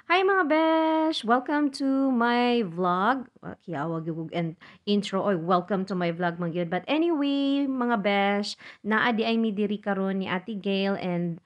Hi mga besh! Welcome to my vlog. Kaya wag yung and intro or welcome to my vlog man gyud. But anyway, mga besh, naa di ay mi diri karon ni Ate Gail and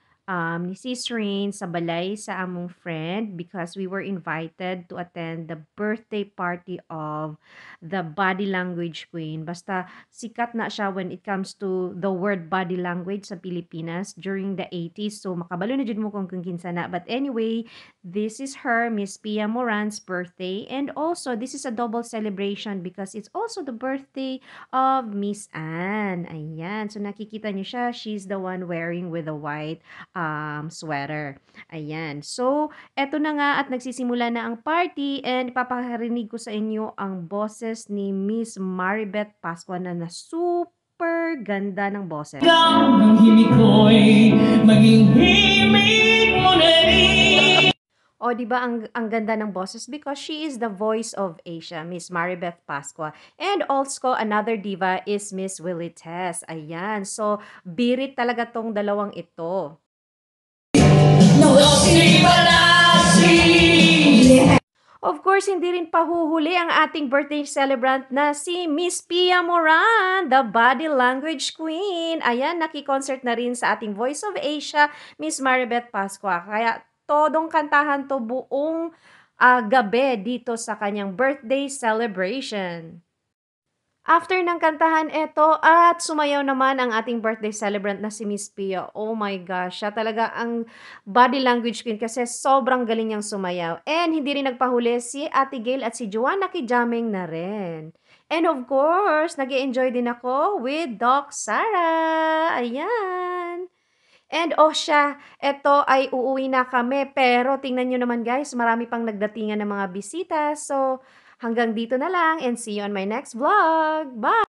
ni Sis Rain sa balay sa among friend because we were invited to attend the birthday party of the body language queen. Basta sikat na siya when it comes to the word body language sa Pilipinas during the 80s. So makabalo na jud mo kung kinsa na. But anyway, this is her, Miss Pia Moran's birthday. And also, this is a double celebration because it's also the birthday of Miss Anne. Ayan. So, nakikita niyo siya. She's the one wearing with a white sweater. Ayan. So, eto na nga at nagsisimula na ang party and ipaparinig ko sa inyo ang boses ni Miss Maribeth Pascua na super ganda ng boses. Ng himig ko'y maging himig mo na rin. O, di ba ang ganda ng boses because she is the voice of Asia, Miss Maribeth Pascua. And also, another diva is Miss Willie Tess. Ayan. So, birit talaga tong dalawang ito. Of course, hindi rin pahuhuli ang ating birthday celebrant na si Miss Pia Moran, the body language queen. Ayan, naki-concert na rin sa ating Voice of Asia, Miss Maribeth Pascua. Kaya todong kantahan to buong gabi dito sa kanyang birthday celebration. After ng kantahan eto at sumayaw naman ang ating birthday celebrant na si Miss Pia. Oh my gosh, siya talaga ang body language queen kasi sobrang galing niyang sumayaw. And hindi rin nagpahuli si Ate Gail at si Joanna Kijaming na rin. And of course, nag enjoy din ako with Doc Sara. Ayan. And oh siya, eto ay uuwi na kami. Pero tingnan nyo naman guys, marami pang nagdatingan ng mga bisita. So, hanggang dito na lang and see you on my next vlog. Bye!